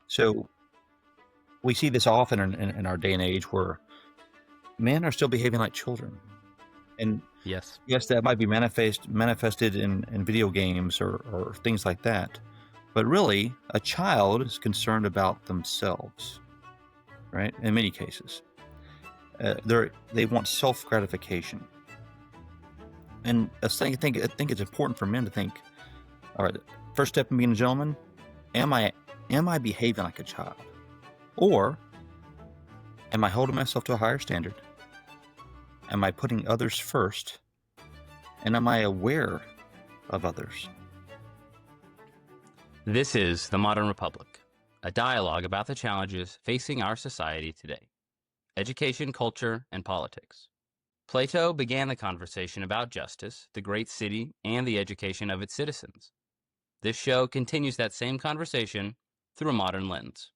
So we see this often in our day and age where men are still behaving like children. And Yes. yes, that might be manifested in video games or things like that. But really, a child is concerned about themselves, right? In many cases, they want self-gratification. And I think it's important for men to think, all right, first step in being a gentleman, am I behaving like a child? Or am I holding myself to a higher standard? Am I putting others first? And am I aware of others? This is The Modern Republic, a dialogue about the challenges facing our society today: education, culture, and politics. Plato began the conversation about justice, the great city, and the education of its citizens. This show continues that same conversation through a modern lens.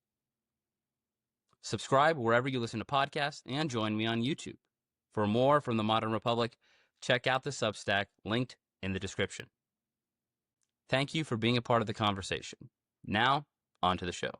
Subscribe wherever you listen to podcasts and join me on YouTube. For more from The Modern Republic, check out the Substack linked in the description. Thank you for being a part of the conversation. Now, on to the show.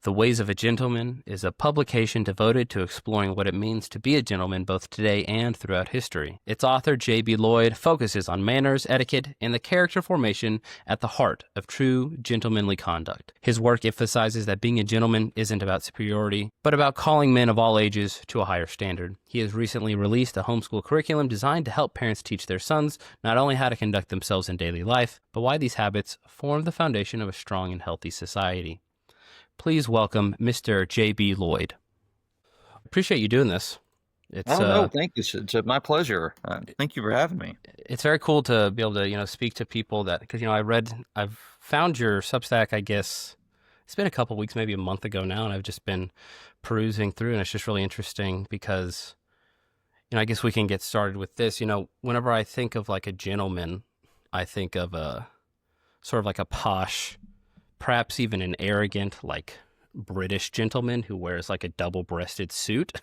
The Ways of a Gentleman is a publication devoted to exploring what it means to be a gentleman both today and throughout history. Its author, J.B. Lloyd, focuses on manners, etiquette, and the character formation at the heart of true gentlemanly conduct. His work emphasizes that being a gentleman isn't about superiority, but about calling men of all ages to a higher standard. He has recently released a homeschool curriculum designed to help parents teach their sons not only how to conduct themselves in daily life, but why these habits form the foundation of a strong and healthy society. Please welcome Mr. J.B. Lloyd. Appreciate you doing this. No, thank you. It's my pleasure. Thank you for having me. It's very cool to be able to, speak to people that, because, I've found your Substack, I guess, it's been a couple weeks, maybe a month ago now, and I've just been perusing through, and it's just really interesting because, I guess we can get started with this. Whenever I think of like a gentleman, I think of a sort of like a posh, perhaps even an arrogant, like British gentleman who wears like a double-breasted suit.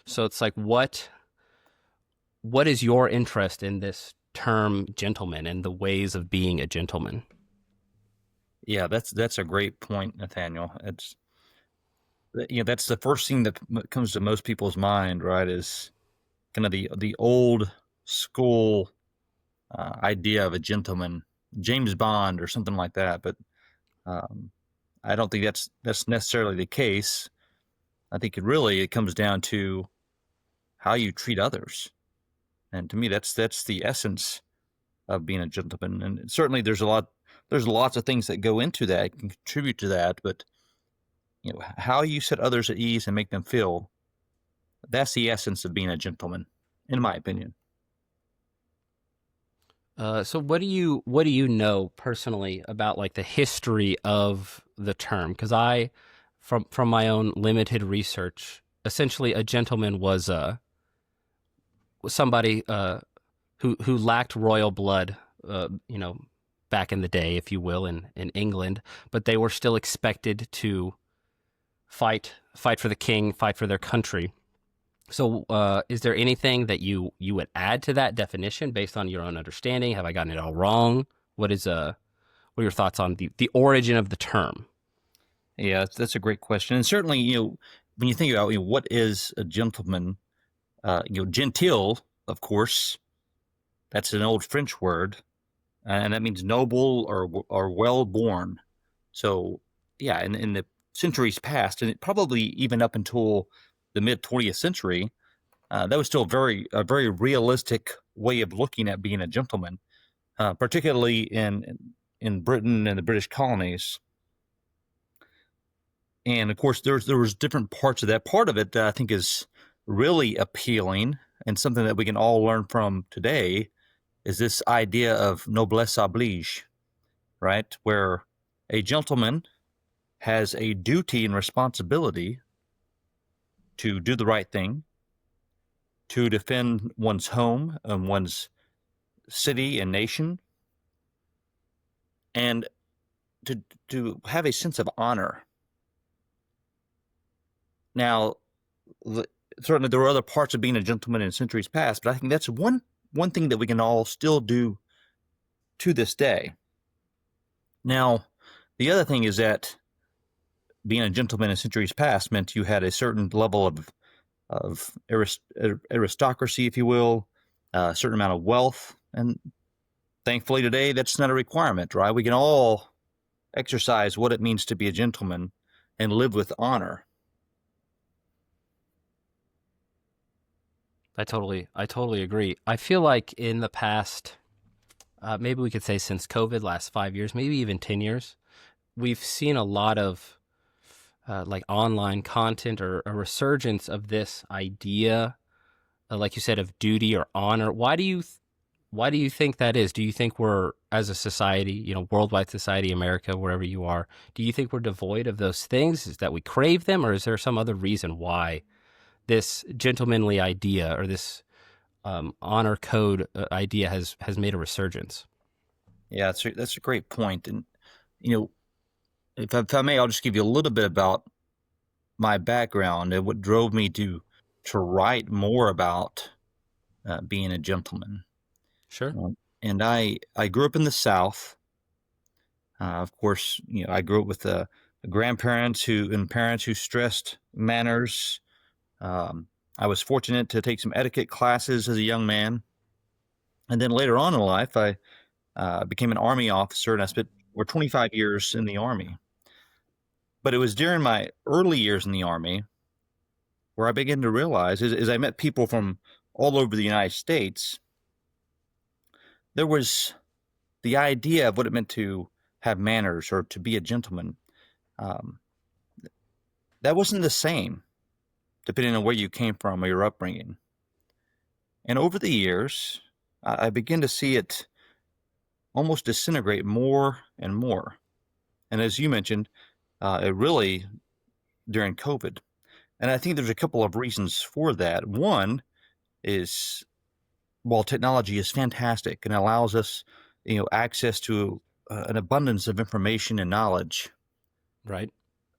So it's like, what is your interest in this term gentleman and the ways of being a gentleman? Yeah, that's a great point, Nathaniel. It's that's the first thing that comes to most people's mind, right? Is kind of the old school idea of a gentleman, James Bond or something like that. But I don't think that's necessarily the case. I think it comes down to how you treat others, and to me, that's the essence of being a gentleman. And certainly, there's lots of things that go into that, can contribute to that. But how you set others at ease and make them feel, that's the essence of being a gentleman, in my opinion. So what do you know personally about like the history of the term? Because from my own limited research, essentially a gentleman was somebody who lacked royal blood, back in the day, if you will, in England, but they were still expected to fight for the king, fight for their country. So is there anything that you would add to that definition based on your own understanding? Have I gotten it all wrong? What are your thoughts on the origin of the term? Yeah, that's a great question. And certainly, when you think about what is a gentleman, gentile, of course, that's an old French word, and that means noble or well born. So yeah, in the centuries past, and probably even up until the mid 20th century, that was still a very realistic way of looking at being a gentleman, particularly in Britain and the British colonies. And of course, there was different parts of that. Part of it, I think, is really appealing, and something that we can all learn from today is this idea of noblesse oblige, right? Where a gentleman has a duty and responsibility to do the right thing, to defend one's home and one's city and nation, and to have a sense of honor. Now, certainly there were other parts of being a gentleman in centuries past, but I think that's one thing that we can all still do to this day. Now, The other thing is that being a gentleman in centuries past meant you had a certain level of aristocracy, if you will, a certain amount of wealth, and thankfully today that's not a requirement, right? We can all exercise what it means to be a gentleman and live with honor. I totally agree. I feel like in the past, maybe we could say since COVID, last 5 years, maybe even 10 years, we've seen a lot of like online content or a resurgence of this idea, like you said, of duty or honor. Why do you think that is? Do you think we're, as a society, worldwide society, America, wherever you are, do you think we're devoid of those things? Is that we crave them, or is there some other reason why this gentlemanly idea or this honor code idea has made a resurgence? Yeah, that's a great point. And, you know, if I may, I'll just give you a little bit about my background and what drove me to write more about being a gentleman. Sure. And I grew up in the South. Of course, I grew up with grandparents and parents who stressed manners. I was fortunate to take some etiquette classes as a young man, and then later on in life, I became an Army officer, and I spent 25 years in the Army. But it was during my early years in the Army where I began to realize, as I met people from all over the United States, there was the idea of what it meant to have manners or to be a gentleman. Um, that wasn't the same depending on where you came from or your upbringing. And over the years, I began to see it almost disintegrate more and more. And as you mentioned, it really during COVID. And I think there's a couple of reasons for that. One is, while technology is fantastic and allows us, access to an abundance of information and knowledge, Right.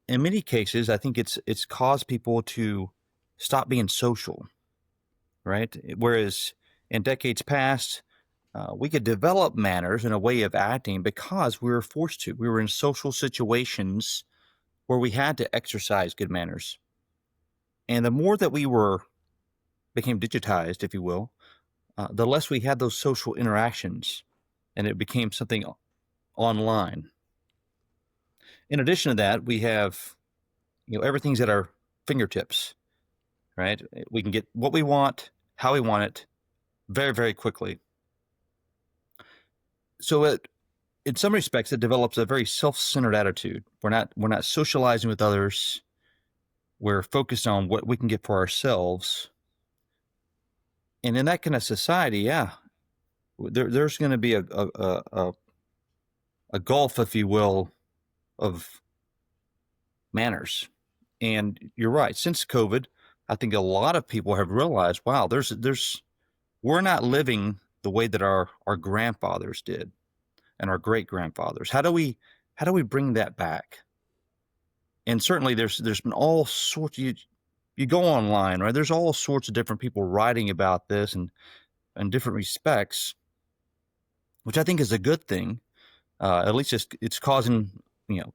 in many cases, I think it's caused people to stop being social, right? Whereas in decades past, we could develop manners and a way of acting because we were forced to. We were in social situations where we had to exercise good manners. And the more that became digitized, if you will, the less we had those social interactions, and it became something online. In addition to that, we have, everything's at our fingertips, right? We can get what we want, how we want it, very, very quickly. So in some respects, it develops a very self-centered attitude. We're not socializing with others. We're focused on what we can get for ourselves. And in that kind of society, yeah, there's going to be a gulf, if you will, of manners. And you're right. Since COVID, I think a lot of people have realized, wow, we're not living the way that our grandfathers did and our great grandfathers. How do we bring that back? And certainly there's been all sorts. You go online, right? There's all sorts of different people writing about this and in different respects, which I think is a good thing. At least it's causing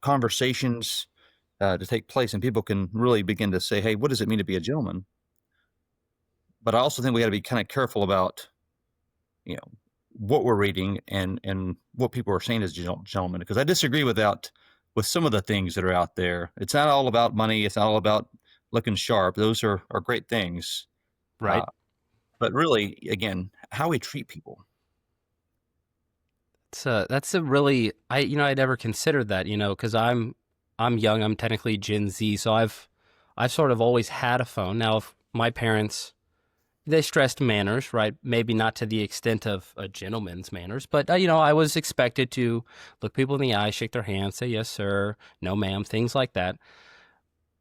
conversations to take place, and people can really begin to say, "Hey, what does it mean to be a gentleman?" But I also think we got to be kind of careful about what we're reading and what people are saying as gentlemen, because I disagree with some of the things that are out there. It's not all about money. It's not all about looking sharp. Those are great things, Right. but really, again, how we treat people. That's a really, I never considered that, because I'm young. I'm technically Gen Z, so I've sort of always had a phone. Now, if my parents, they stressed manners, right? Maybe not to the extent of a gentleman's manners, but I was expected to look people in the eye, shake their hand, say yes sir, no ma'am, things like that.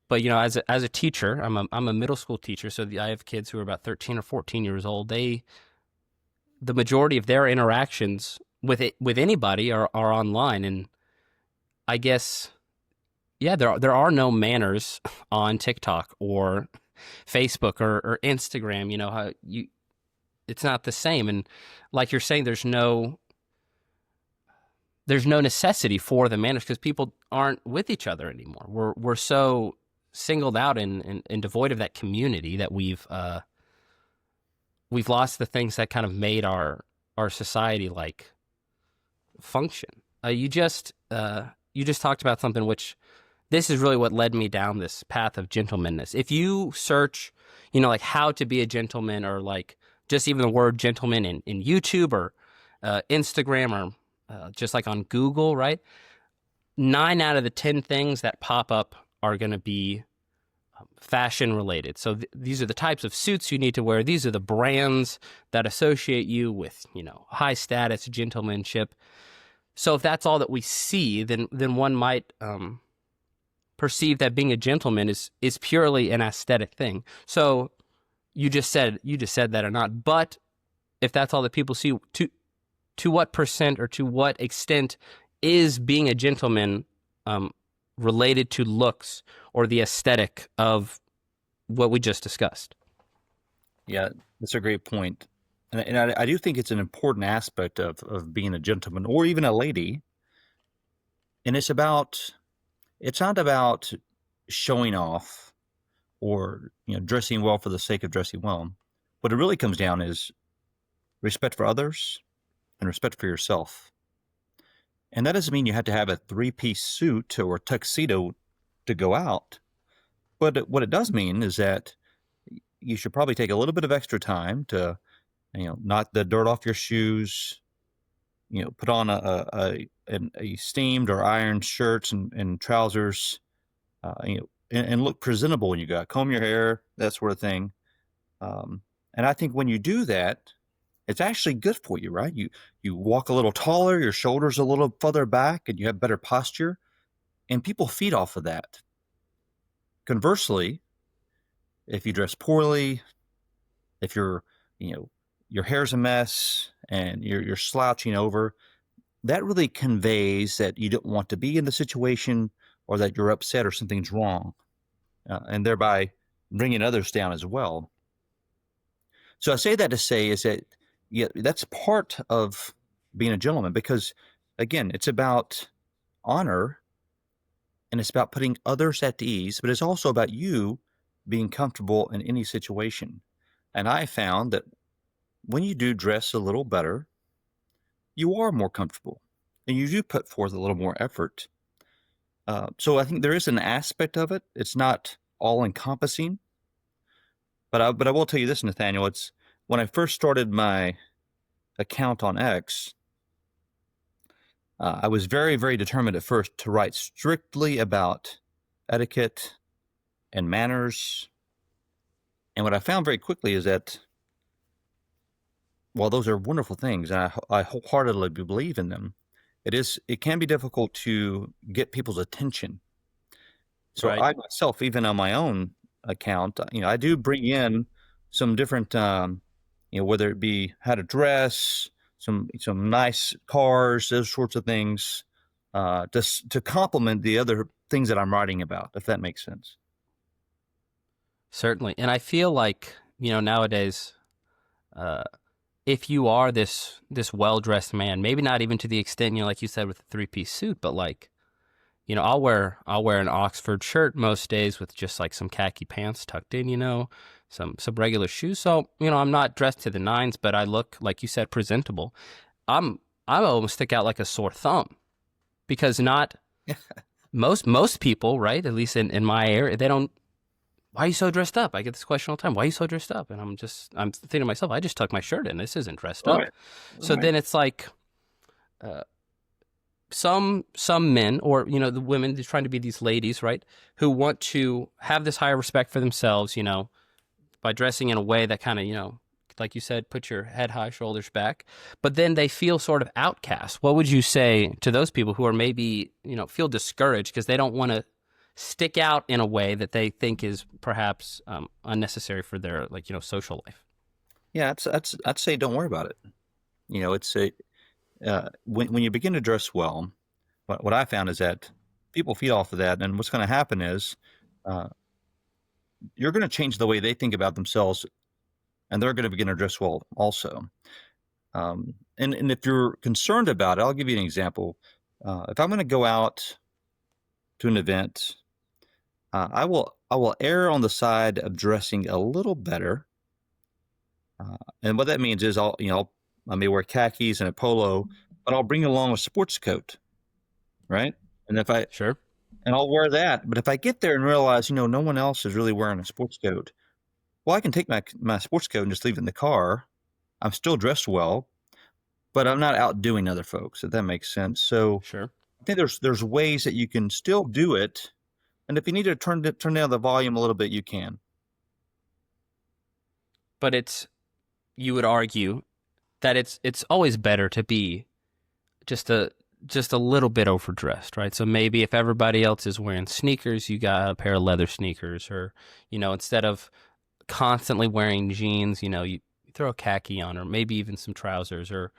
But as a teacher, I'm a middle school teacher, so I have kids who are about 13 or 14 years old. The majority of their interactions with anybody are online, and I guess, yeah, there are no manners on TikTok or Facebook or Instagram. It's not the same. And like you're saying, there's no there's no necessity for the manners because people aren't with each other anymore. We're so singled out and devoid of that community that we've lost the things that kind of made our society like function. You just talked about something which this is really what led me down this path of gentlemanliness. If you search, like how to be a gentleman, or like just even the word gentleman in YouTube or Instagram, or just like on Google, right? 9 out of the 10 things that pop up are going to be fashion related. So these are the types of suits you need to wear. These are the brands that associate you with, high status, gentlemanship. So if that's all that we see, then one might perceive that being a gentleman is purely an aesthetic thing. So you just said that or not. But if that's all that people see, to what percent or to what extent is being a gentleman related to looks or the aesthetic of what we just discussed? Yeah, that's a great point. And I do think it's an important aspect of being a gentleman or even a lady. And it's not about showing off or dressing well for the sake of dressing well. What it really comes down is respect for others and respect for yourself. And that doesn't mean you have to have a 3-piece suit or tuxedo to go out. But what it does mean is that you should probably take a little bit of extra time to, knock the dirt off your shoes, put on a steamed or ironed shirts and trousers, and look presentable when you go out. Comb your hair, that sort of thing. And I think when you do that, it's actually good for you, right? You walk a little taller, your shoulders a little further back, and you have better posture, and people feed off of that. Conversely, if you dress poorly, if your hair's a mess and you're slouching over, that really conveys that you don't want to be in the situation, or that you're upset or something's wrong, and thereby bringing others down as well. So I say that to say is that, yeah, that's part of being a gentleman, because again, it's about honor and it's about putting others at ease, but it's also about you being comfortable in any situation. And I found that when you do dress a little better, you are more comfortable and you do put forth a little more effort. So I think there is an aspect of it. It's not all encompassing, but I will tell you this, Nathaniel, it's when I first started my account on X, I was very, very determined at first to write strictly about etiquette and manners. And what I found very quickly is that while those are wonderful things, and I wholeheartedly believe in them, it can be difficult to get people's attention. So Right. I myself, even on my own account, I do bring in some different, whether it be how to dress, some nice cars, those sorts of things, to complement the other things that I'm writing about, if that makes sense. Certainly. And I feel like, nowadays, if you are this well-dressed man, maybe not even to the extent, like you said, with a 3-piece suit, but like, I'll wear an Oxford shirt most days with just like some khaki pants tucked in, some regular shoes. So, I'm not dressed to the nines, but I look, like you said, presentable. I almost stick out like a sore thumb, because not most people, right? At least in my area, they don't. Why are you so dressed up? I get this question all the time. Why are you so dressed up? And I'm thinking to myself, I just tucked my shirt in. This isn't dressed up. Right. So then it's like, some men, or the women, they're trying to be these ladies, right, who want to have this higher respect for themselves, by dressing in a way that kind of, like you said, put your head high, shoulders back, but then they feel sort of outcast. What would you say to those people who are maybe, feel discouraged because they don't want to stick out in a way that they think is perhaps unnecessary for their social life? Yeah, I'd say don't worry about it. It's when you begin to dress well, what I found is that people feed off of that, and what's going to happen is you're going to change the way they think about themselves, and they're going to begin to dress well also. And if you're concerned about it, I'll give you an example. If I'm going to go out to an event, I will err on the side of dressing a little better. And what that means is I may wear khakis and a polo, but I'll bring along a sports coat, right? And if I Sure. and I'll wear that. But if I get there and realize, no one else is really wearing a sports coat, well, I can take my sports coat and just leave it in the car. I'm still dressed well, but I'm not outdoing other folks, if that makes sense. So Sure. I think there's ways that you can still do it, and if you need to turn down the volume a little bit, you can. But you would argue that it's always better to be just a little bit overdressed, right? So maybe if everybody else is wearing sneakers, you got a pair of leather sneakers, or instead of constantly wearing jeans, you throw a khaki on, or maybe even some trousers, or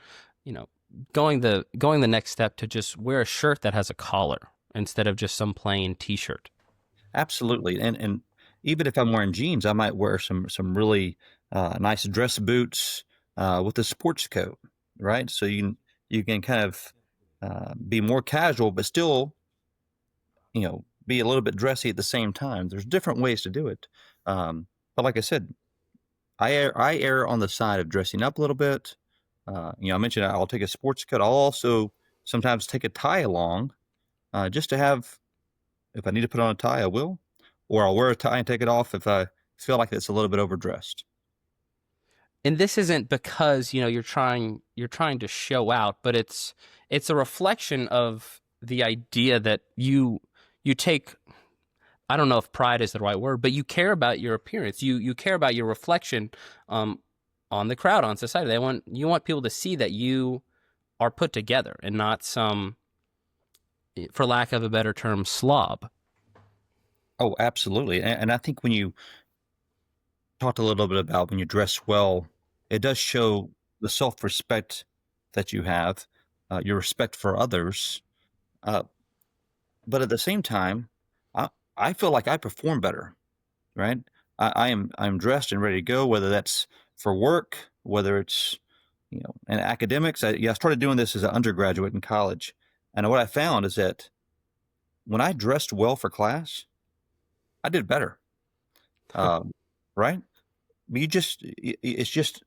you know, going the next step to just wear a shirt that has a collar instead of just some plain t-shirt. Absolutely, and even if I'm wearing jeans, I might wear some really nice dress boots with a sports coat, right? So you can kind of be more casual, but still, be a little bit dressy at the same time. There's different ways to do it, but like I said, I err on the side of dressing up a little bit. I mentioned I'll take a sports coat. I'll also sometimes take a tie along, just to have. If I need to put on a tie, I will, or I'll wear a tie and take it off if I feel like it's a little bit overdressed. And this isn't because you're trying to show out, but it's a reflection of the idea that you take, I don't know if pride is the right word, but you care about your appearance. You care about your reflection um on the crowd, on society. You want people to see that you are put together and not some, for lack of a better term, slob. Oh, absolutely. And I think when you talked a little bit about when you dress well, it does show the self-respect that you have, your respect for others. Uh, but at the same time, I feel like I perform better, right? I'm dressed and ready to go, whether that's for work, whether it's in academics. I started doing this as an undergraduate in college, and what I found is that when I dressed well for class, I did better. Um, right? It's just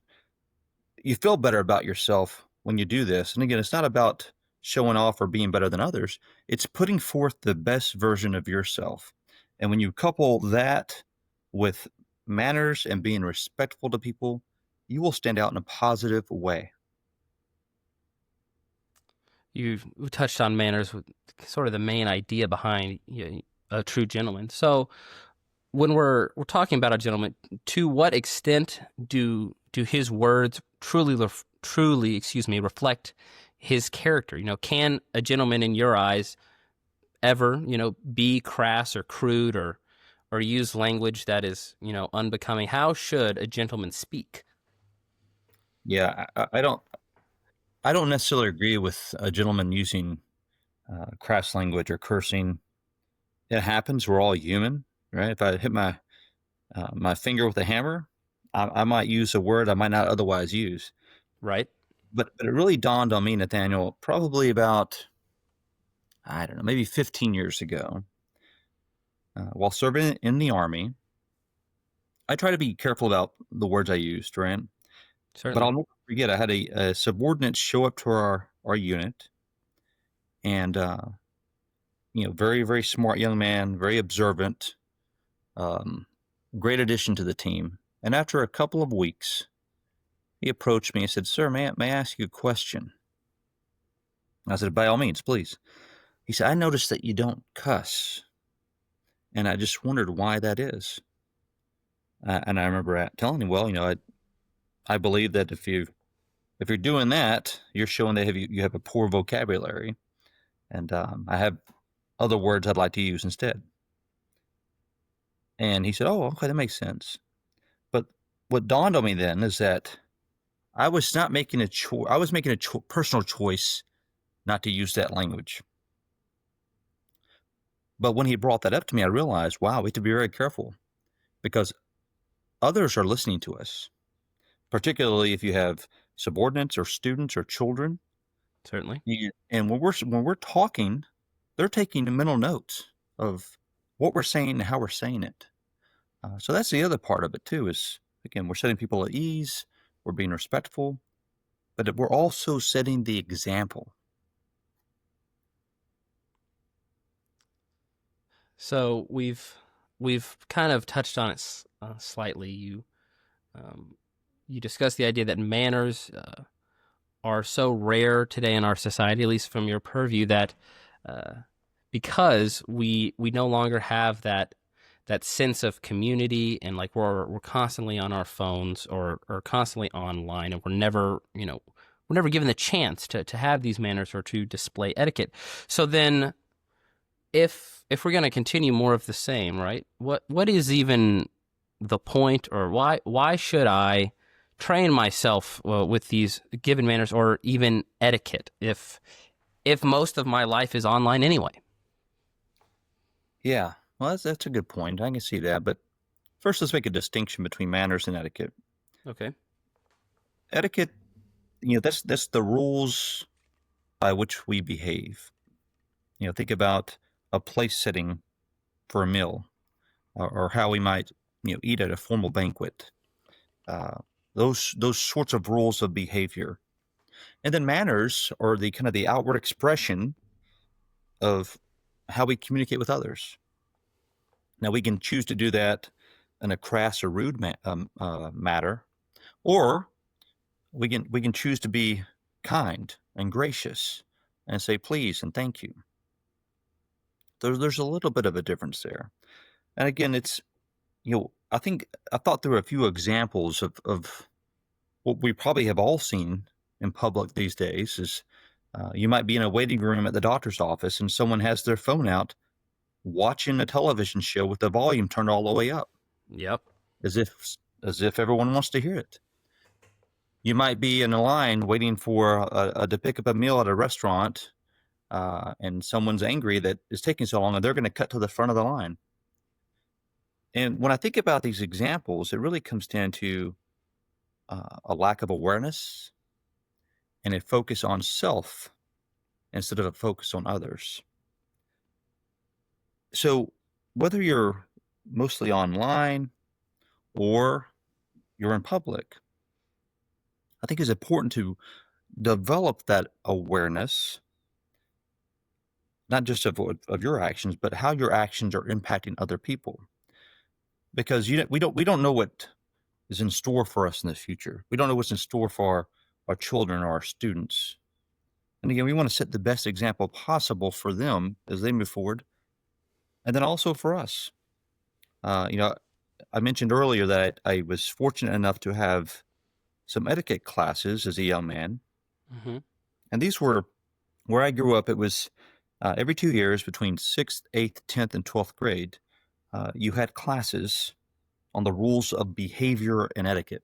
you feel better about yourself when you do this. And again, it's not about showing off or being better than others. It's putting forth the best version of yourself. And when you couple that with manners and being respectful to people, you will stand out in a positive way. You touched on manners with sort of the main idea behind a true gentleman. So when we're talking about a gentleman, to what extent do his words truly, excuse me, reflect his character? Can a gentleman in your eyes ever, be crass or crude, or use language that is, unbecoming? How should a gentleman speak? Yeah, I don't necessarily agree with a gentleman using crass language or cursing. It happens. We're all human, right? If I hit my finger with a hammer, I might use a word I might not otherwise use. Right? But it really dawned on me, Nathaniel, probably about, I don't know, maybe 15 years ago, while serving in the Army. I try to be careful about the words I used, right? But Certainly. I'll never forget, I had a subordinate show up to our unit, and, very, very smart young man, very observant, um, great addition to the team. And after a couple of weeks, he approached me and said, "Sir, may I ask you a question?" I said, "By all means, please." He said, "I noticed that you don't cuss, and I just wondered why that is." And I remember telling him, "Well, I believe that if you're doing that, you're showing that you have a poor vocabulary, and I have other words I'd like to use instead." And he said, "Oh, okay, that makes sense." But what dawned on me then is that I was not making a choice. I was making a personal choice not to use that language. But when he brought that up to me, I realized, wow, we have to be very careful because others are listening to us, particularly if you have subordinates or students or children. Certainly. And when we're talking, they're taking the mental notes of what we're saying and how we're saying it. So that's the other part of it too. Is again, we're setting people at ease, we're being respectful, but we're also setting the example. So we've kind of touched on it slightly. Um, you discussed the idea that manners are so rare today in our society, at least from your purview, that uh, because we no longer have that sense of community, and like we're constantly on our phones or constantly online, and we're never given the chance to have these manners or to display etiquette. So then, if we're going to continue more of the same, right? What is even the point, or why should I train myself with these given manners or even etiquette if most of my life is online anyway? Yeah, well, that's a good point. I can see that. But first, let's make a distinction between manners and etiquette. Okay. Etiquette, that's the rules by which we behave. Think about a place setting for a meal, or how we might, eat at a formal banquet. Uh, those sorts of rules of behavior, and then manners are the kind of the outward expression of how we communicate with others. Now we can choose to do that in a crass or rude matter, or we can choose to be kind and gracious and say please and thank you. There's a little bit of a difference there. And again, it's I think I thought through a few examples of what we probably have all seen in public these days. Is you might be in a waiting room at the doctor's office and someone has their phone out watching a television show with the volume turned all the way up, Yep. as if everyone wants to hear it. You might be in a line waiting for to pick up a meal at a restaurant, and someone's angry that it's taking so long, and they're going to cut to the front of the line. And when I think about these examples, it really comes down to a lack of awareness and a focus on self instead of a focus on others. So whether you're mostly online or you're in public, I think it's important to develop that awareness, not just of your actions, but how your actions are impacting other people. Because we don't know what is in store for us in the future. We don't know what's in store for our children or our students. And again, we want to set the best example possible for them as they move forward, and then also for us. Uh, you know, I mentioned earlier that I was fortunate enough to have some etiquette classes as a young man, Hmm. and these were where I grew up. It was every 2 years between sixth, eighth, 10th, and 12th grade. You had classes on the rules of behavior and etiquette.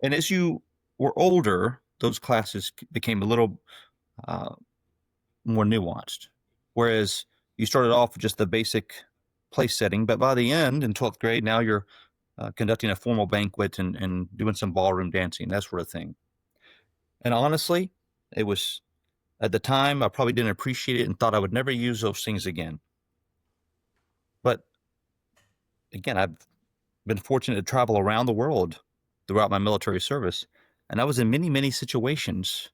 And as you were older, those classes became a little uh, more nuanced. Whereas you started off with just the basic place setting, but by the end in 12th grade, now you're conducting a formal banquet and doing some ballroom dancing, that sort of thing. And honestly, it was at the time, I probably didn't appreciate it and thought I would never use those things again. But again, I've been fortunate to travel around the world throughout my military service. And I was in many, many situations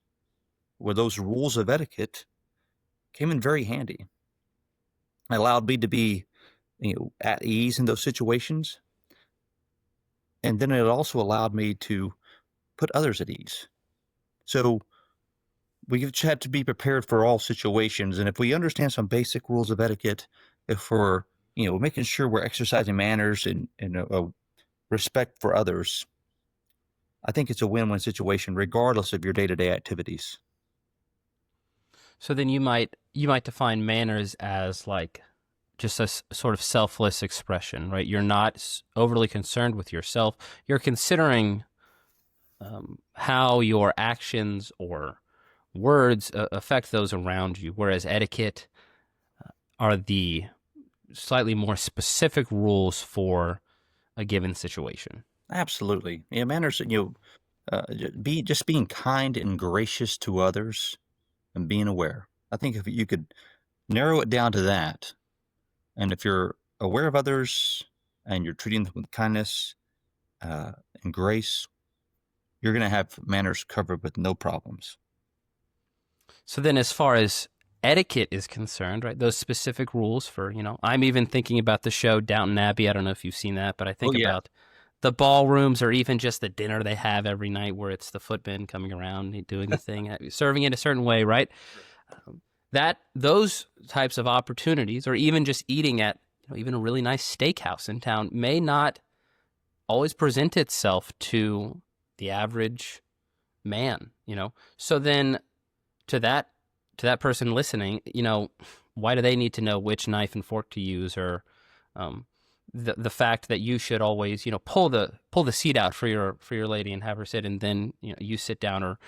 where those rules of etiquette came in very handy. It allowed me to be, at ease in those situations. And then it also allowed me to put others at ease. So we just had to be prepared for all situations. And if we understand some basic rules of etiquette, if we're, making sure we're exercising manners and a respect for others, I think it's a win-win situation, regardless of your day-to-day activities. So then you might define manners as like just a sort of selfless expression, right? You're not overly concerned with yourself. You're considering how your actions or words affect those around you, whereas etiquette are the slightly more specific rules for a given situation. Absolutely. Yeah, manners, just being kind and gracious to others and being aware. I think if you could narrow it down to that, and if you're aware of others and you're treating them with kindness uh, and grace, you're going to have manners covered with no problems. So then, as far as etiquette is concerned, right, those specific rules for, I'm even thinking about the show Downton Abbey. I don't know if you've seen that, but I Oh think yeah, about the ballrooms or even just the dinner they have every night where it's the footman coming around doing the thing, serving it a certain way, right? That those types of opportunities, or even just eating at even a really nice steakhouse in town, may not always present itself to the average man. So then to that person listening, why do they need to know which knife and fork to use, or the fact that you should always pull the seat out for your lady and have her sit, and then you sit down, or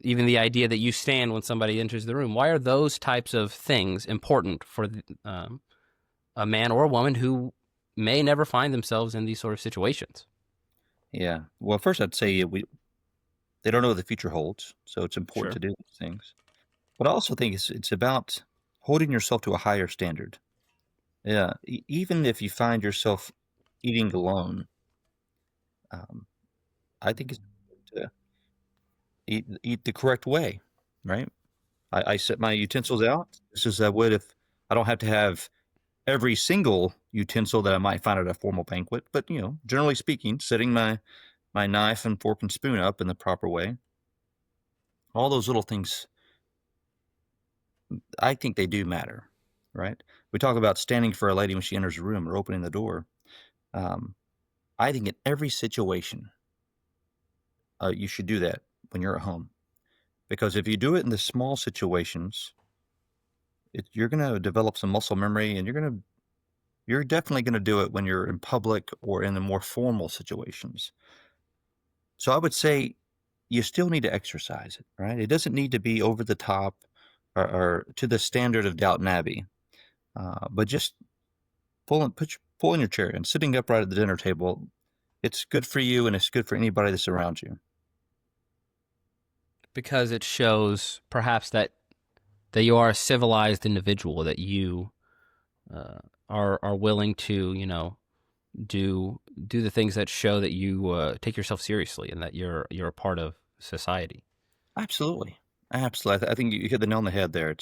even the idea that you stand when somebody enters the room? Why are those types of things important for a man or a woman who may never find themselves in these sort of situations? yeah. Well, first I'd say they don't know what the future holds, so it's important Sure. to do these things. But I also think it's about holding yourself to a higher standard. Yeah, even if you find yourself eating alone, um, I think it's to eat the correct way, right? I set my utensils out just as I would if I don't have to have every single utensil that I might find at a formal banquet, but generally speaking, setting my knife and fork and spoon up in the proper way, all those little things, I think they do matter, right? We talk about standing for a lady when she enters a room or opening the door. Um, I think in every situation, you should do that when you're at home, because if you do it in the small situations, you're going to develop some muscle memory, and you're definitely going to do it when you're in public or in the more formal situations. So I would say you still need to exercise it, right? It doesn't need to be over the top or to the standard of Downton Abbey, but just pulling your chair and sitting upright at the dinner table. It's good for you, and it's good for anybody that's around you. Because it shows perhaps that you are a civilized individual, that you uh, are willing to do the things that show that you take yourself seriously, and that you're a part of society. Absolutely, absolutely. I think you hit the nail on the head there.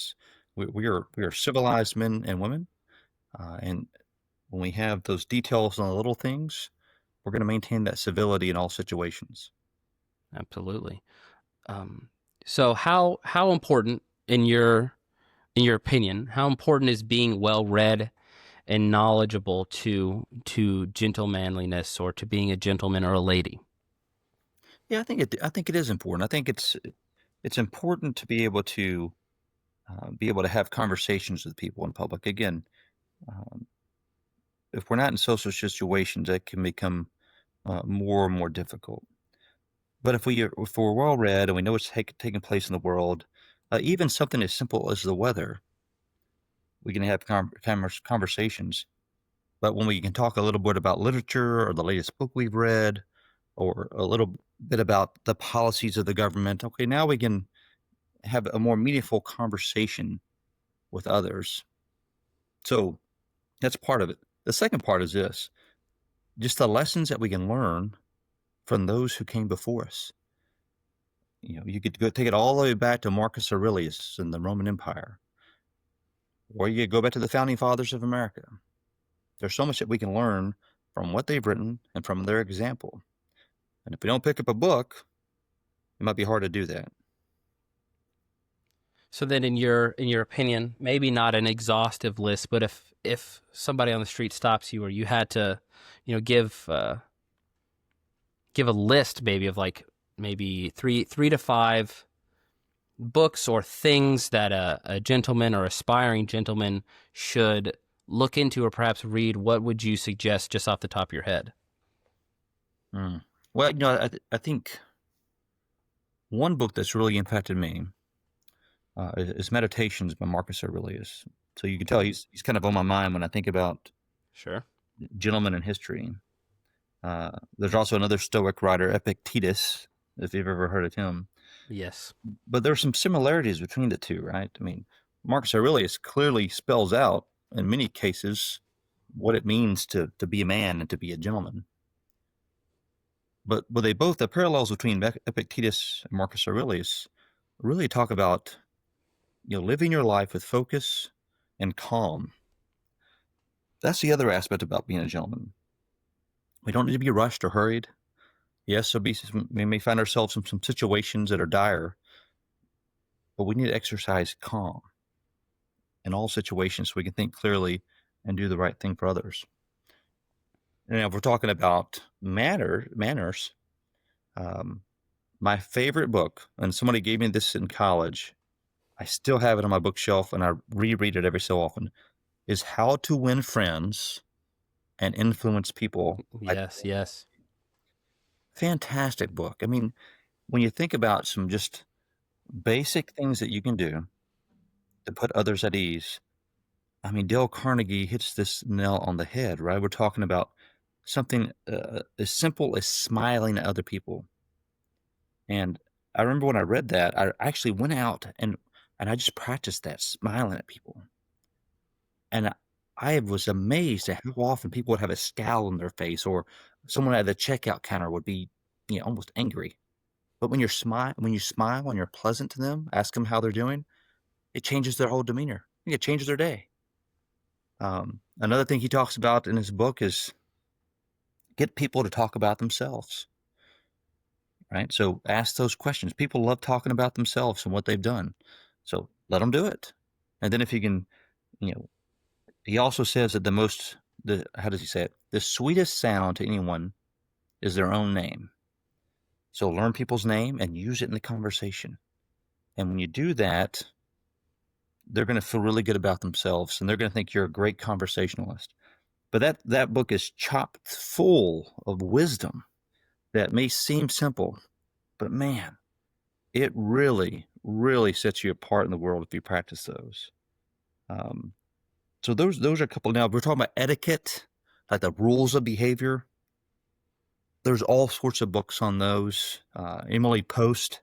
We are civilized men and women, and when we have those details on the little things, we're going to maintain that civility in all situations. Absolutely. Um, so how important, in your opinion, how important is being well read and knowledgeable to gentlemanliness, or to being a gentleman or a lady? Yeah, I think it is important. I think it's important to be able to have conversations with people in public. Again, um, if we're not in social situations, that can become more and more difficult. But if we're well read and we know what's taking place in the world, even something as simple as the weather, we can have conversations. But when we can talk a little bit about literature or the latest book we've read, or a little bit about the policies of the government, okay, now we can have a more meaningful conversation with others. So that's part of it. The second part is this: just the lessons that we can learn from those who came before us. You could go take it all the way back to Marcus Aurelius and the Roman Empire, or you go back to the founding fathers of America. There's so much that we can learn from what they've written and from their example. And if we don't pick up a book, it might be hard to do that. So then, in your opinion, maybe not an exhaustive list, but if somebody on the street stops you, or you had to, give a list, maybe, of like maybe three to five books or things that a gentleman or aspiring gentleman should look into, or perhaps read, what would you suggest just off the top of your head? Mm. Well, I think one book that's really impacted me is Meditations by Marcus Aurelius. So you can tell he's kind of on my mind when I think about Sure. gentlemen in history. There's also another Stoic writer, Epictetus, if you've ever heard of him. Yes. But there's some similarities between the two, right? I mean, Marcus Aurelius clearly spells out in many cases what it means to be a man and to be a gentleman. But the parallels between Epictetus and Marcus Aurelius really talk about living your life with focus and calm. That's the other aspect about being a gentleman. We don't need to be rushed or hurried. Yes, we may find ourselves in some situations that are dire, but we need to exercise calm in all situations so we can think clearly and do the right thing for others. And if we're talking about manners, um, my favorite book, and somebody gave me this in college, I still have it on my bookshelf and I reread it every so often, is How to Win Friends and Influence People. Yes, yes. Fantastic book. I mean, when you think about some just basic things that you can do to put others at ease, I mean, Dale Carnegie hits this nail on the head, right? We're talking about something as simple as smiling at other people. And I remember when I read that, I actually went out and I just practiced that, smiling at people. And I was amazed at how often people would have a scowl on their face, or someone at the checkout counter would be, almost angry. But when when you smile and you're pleasant to them, ask them how they're doing, it changes their whole demeanor. It changes their day. Another thing he talks about in his book is get people to talk about themselves, right? So ask those questions. People love talking about themselves and what they've done. So let them do it. And then if you can, you know, he also says that how does he say it? The sweetest sound to anyone is their own name. So learn people's name and use it in the conversation. And when you do that, they're going to feel really good about themselves and they're going to think you're a great conversationalist. But that book is chock full of wisdom that may seem simple, but man, it really, really sets you apart in the world if you practice those. Um, so those are a couple. Now we're talking about etiquette, like the rules of behavior. There's all sorts of books on those. Emily Post,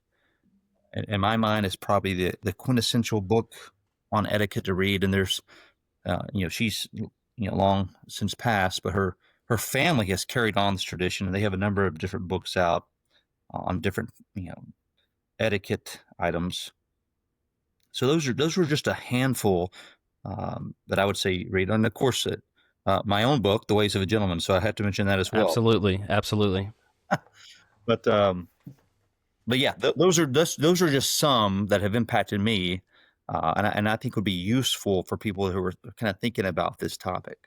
in my mind, is probably the quintessential book on etiquette to read. And there's, she's long since passed, but her family has carried on this tradition, and they have a number of different books out on different etiquette items. So those were just a handful that I would say read. And of course, my own book, The Ways of a Gentleman. So I had to mention that as well. Absolutely, absolutely. But yeah, those are just some that have impacted me, and I think would be useful for people who are kind of thinking about this topic.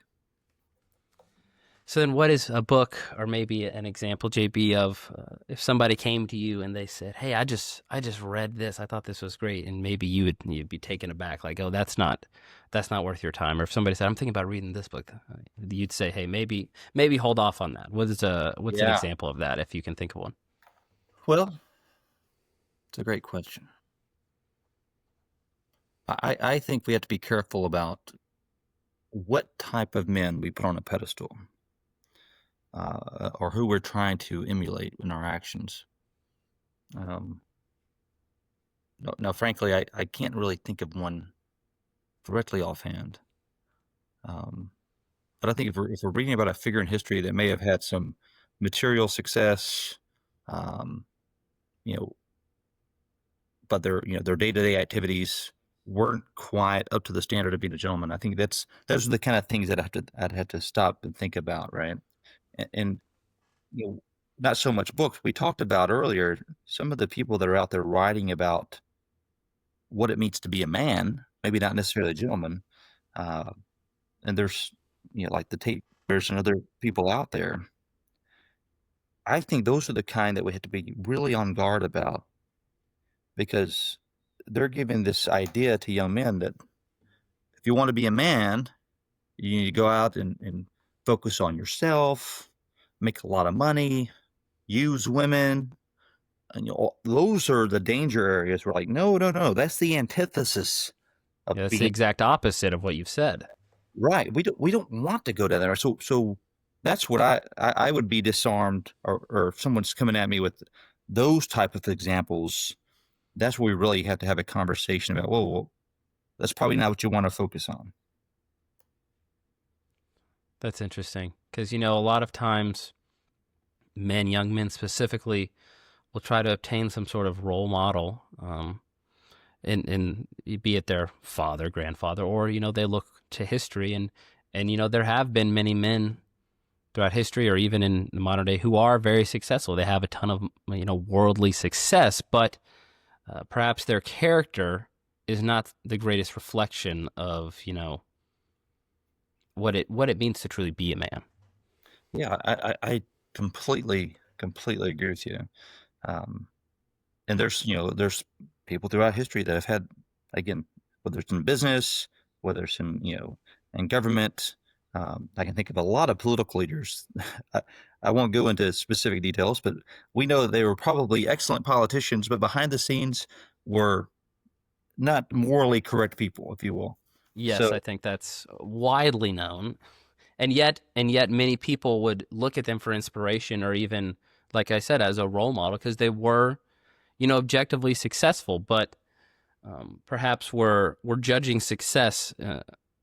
So then, what is a book, or maybe an example, JB, of if somebody came to you and they said, "Hey, I just read this. I thought this was great," and maybe you'd be taken aback, like, "Oh, that's not worth your time." Or if somebody said, "I'm thinking about reading this book," you'd say, "Hey, maybe hold off on that." What's an Yeah. example of that, if you can think of one? Well, it's a great question. I think we have to be careful about what type of men we put on a pedestal, or who we're trying to emulate in our actions. Um, no, frankly, I can't really think of one directly offhand. Um, but I think if we're reading about a figure in history that may have had some material success, um, you know, but their day to day activities weren't quite up to the standard of being a gentleman. I think those are the kind of things that I'd have to stop and think about, right? And not so much books. We talked about earlier some of the people that are out there writing about what it means to be a man, maybe not necessarily a gentleman. Uh, and there's like the Tate Bears and other people out there. I think those are the kind that we have to be really on guard about, because they're giving this idea to young men that if you want to be a man, you need to go out and focus on yourself, make a lot of money, use women. And those are the danger areas. We're like, no, no, no. That's the antithesis of Yeah, that's the being exact opposite of what you've said. right. We don't want to go down there. So that's what I would be disarmed, or if someone's coming at me with those type of examples, that's where we really have to have a conversation about, well, that's probably not what you want to focus on. That's interesting because, a lot of times men, young men specifically, will try to obtain some sort of role model, in be it their father, grandfather, or, they look to history and, there have been many men throughout history or even in the modern day who are very successful. They have a ton of, worldly success, but perhaps their character is not the greatest reflection of, what it means to truly be a man. Yeah, I completely agree with you. Um, and there's people throughout history that have had, again, whether it's in business, whether it's in, in government. I can think of a lot of political leaders. I, I won't go into specific details, but we know that they were probably excellent politicians, but behind the scenes were not morally correct people, if you will. Yes, So I think that's widely known. And yet many people would look at them for inspiration or even, like I said, as a role model because they were, objectively successful, but perhaps we're judging success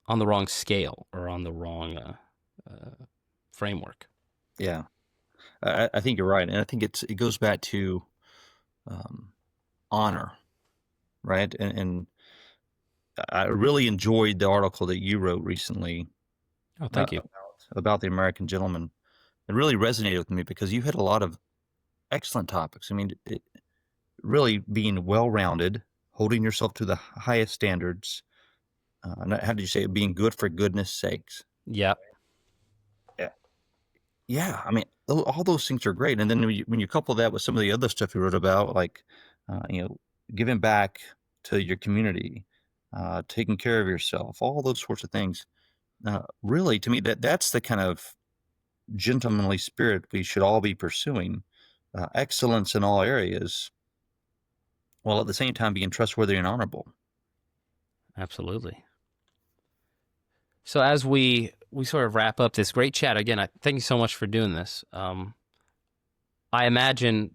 on the wrong scale or on the wrong framework. yeah, I think you're right, and I think it goes back to um, honor, right? And I really enjoyed the article that you wrote recently Oh, thank you. about the American gentleman. It really resonated with me because you hit a lot of excellent topics. I mean, really being well-rounded, holding yourself to the highest standards. How did you say it? Being good for goodness sakes. Yeah, Yeah, yeah. I mean, all those things are great. And then when you couple that with some of the other stuff you wrote about, like giving back to your community, taking care of yourself, all those sorts of things. Really, to me, that's the kind of gentlemanly spirit we should all be pursuing. Excellence in all areas, while at the same time being trustworthy and honorable. absolutely. So as we sort of wrap up this great chat again, I thank you so much for doing this. I imagine,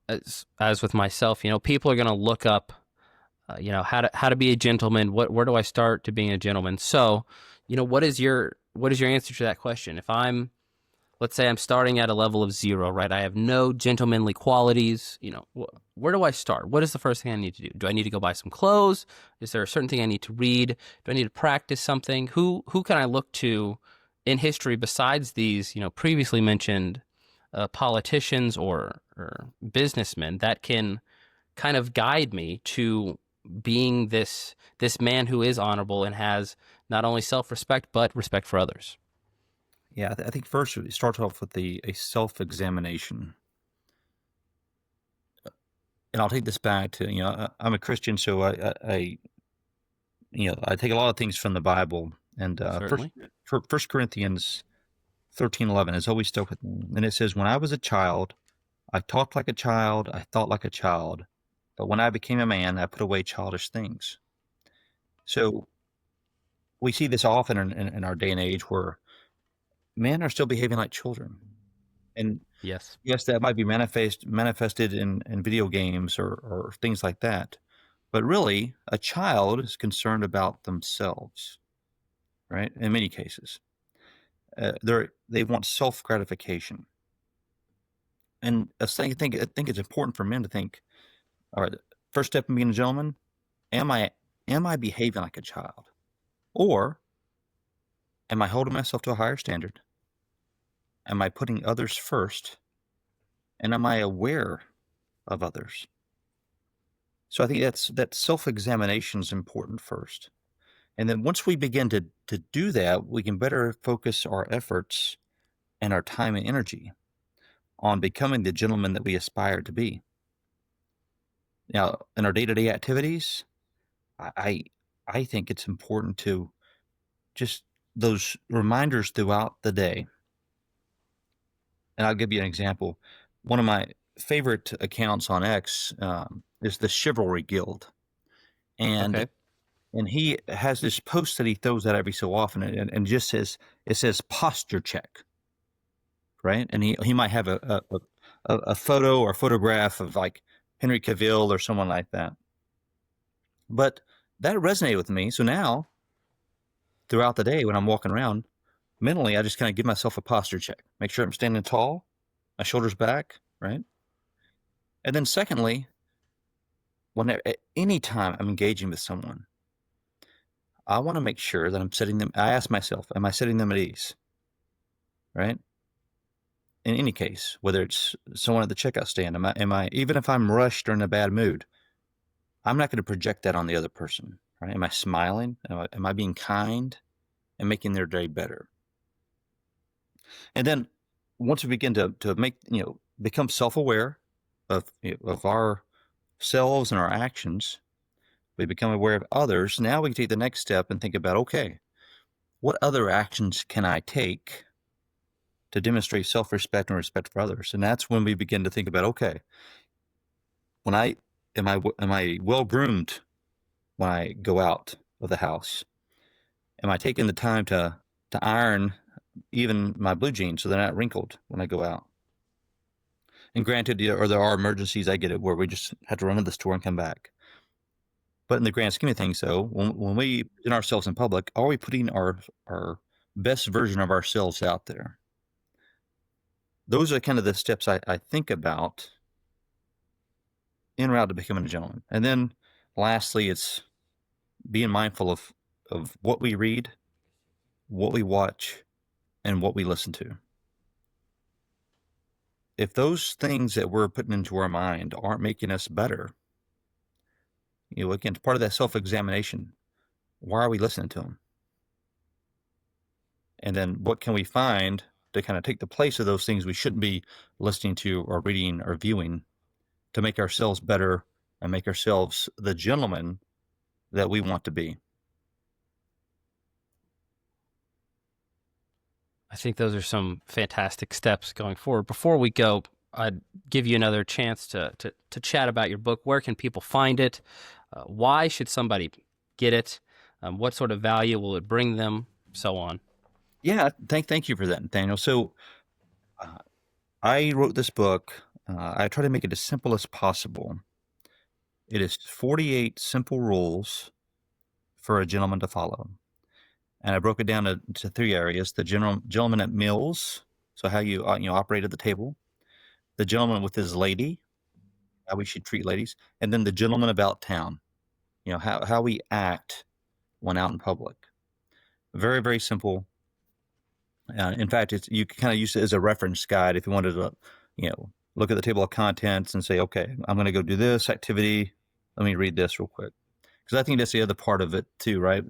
as with myself, people are going to look up, how to be a gentleman. Where do I start to being a gentleman? So, what is your answer to that question? If let's say I'm starting at a level of 0, right? I have no gentlemanly qualities. Where do I start? What is the first thing I need to do? Do I need to go buy some clothes? Is there a certain thing I need to read? Do I need to practice something? Who can I look to in history besides these, previously mentioned politicians or businessmen that can kind of guide me to being this man who is honorable and has not only self-respect but respect for others? Yeah, I think first it starts off with a self-examination. And I'll take this back to, I'm a Christian, so I take a lot of things from the Bible. And Certainly. First Corinthians 13:11 has always stuck with me. And it says, "When I was a child, I talked like a child, I thought like a child. But when I became a man, I put away childish things." So we see this often in our day and age where men are still behaving like children. And Yes. yes, that might be manifested in video games or things like that. But really, a child is concerned about themselves, right? In many cases, they want self gratification, and I think it's important for men to think. All right, first step in being a gentleman: am I behaving like a child, or am I holding myself to a higher standard? Am I putting others first, and am I aware of others? So I think that self-examination is important first. And then once we begin to do that, we can better focus our efforts and our time and energy on becoming the gentleman that we aspire to be. Now, in our day-to-day activities, I I I think it's important to just those reminders throughout the day. And I'll give you an example. One of my favorite accounts on X is the Chivalry Guild, and Okay. and he has this post that he throws out every so often, and just says it says posture check, right? And he might have a a photo or photograph of like Henry Cavill or someone like that. But that resonated with me. So now, throughout the day when I'm walking around, mentally, I just kind of give myself a posture check, make sure I'm standing tall, my shoulders back, right? And then secondly, when at any time I'm engaging with someone, I want to make sure that I'm setting them. I ask myself, am I setting them at ease? Right? In any case, whether it's someone at the checkout stand, am I even if I'm rushed or in a bad mood, I'm not going to project that on the other person. Right? Am I smiling? Am I being kind and making their day better? And then once we begin to make, become self-aware of, of ourselves and our actions, we become aware of others. Now we can take the next step and think about, okay, what other actions can I take to demonstrate self-respect and respect for others? And that's when we begin to think about, okay, am I well-groomed when I go out of the house? Am I taking the time to iron even my blue jeans so they're not wrinkled when I go out? And granted, or there are emergencies, I get it, where we just have to run to the store and come back. But in the grand scheme of things, though, when we present ourselves in public, are we putting our best version of ourselves out there? Those are kind of the steps I think about en route to becoming a gentleman. And then lastly, it's being mindful of what we read, what we watch, and what we listen to. If those things that we're putting into our mind aren't making us better, again, part of that self-examination, why are we listening to them? And then what can we find to kind of take the place of those things we shouldn't be listening to or reading or viewing to make ourselves better and make ourselves the gentleman that we want to be? I think those are some fantastic steps going forward. Before we go, I'd give you another chance to chat about your book. Where can people find it? Why should somebody get it? What sort of value will it bring them? So on. Yeah, thank you for that, Nathaniel. So I wrote this book. I try to make it as simple as possible. It is 48 simple rules for a gentleman to follow. And I broke it down to 3 areas: the gentleman at meals, so how you operate at the table; the gentleman with his lady, how we should treat ladies; and then the gentleman about town, how we act when out in public. Very, very simple. In fact, you can kind of use it as a reference guide if you wanted to, look at the table of contents and say, okay, I'm going to go do this activity. Let me read this real quick, because I think that's the other part of it too, right?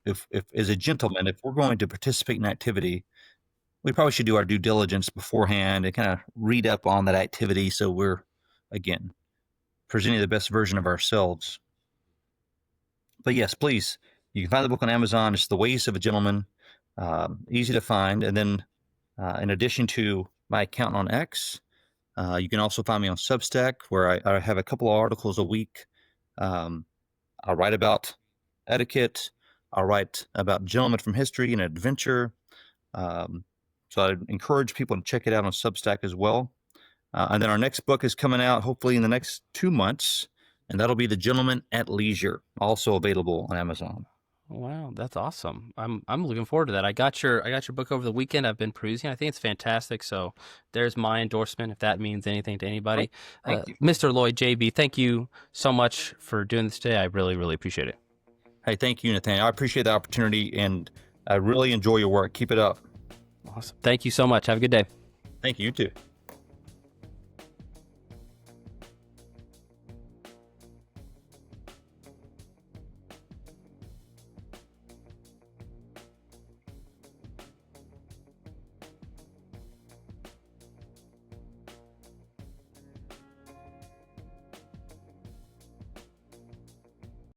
If as a gentleman, if we're going to participate in activity, we probably should do our due diligence beforehand and kind of read up on that activity, so we're, again, presenting the best version of ourselves. But yes, please, you can find the book on Amazon. It's The Ways of a Gentleman, easy to find. And then in addition to my account on X, you can also find me on Substack, where I have a couple of articles a week. I write about etiquette. I write about gentlemen from history and adventure. So I encourage people to check it out on Substack as well. And then our next book is coming out hopefully in the next 2 months, and that'll be The Gentleman at Leisure, also available on Amazon. Wow, that's awesome. I'm looking forward to that. I got your book over the weekend. I've been perusing. I think it's fantastic. So there's my endorsement, if that means anything to anybody. Thank you. Mr. Lloyd, JB, thank you so much for doing this today. I really, really appreciate it. Hey, thank you, Nathaniel. I appreciate the opportunity, and I really enjoy your work. Keep it up. Awesome. Thank you so much. Have a good day. Thank you. You too.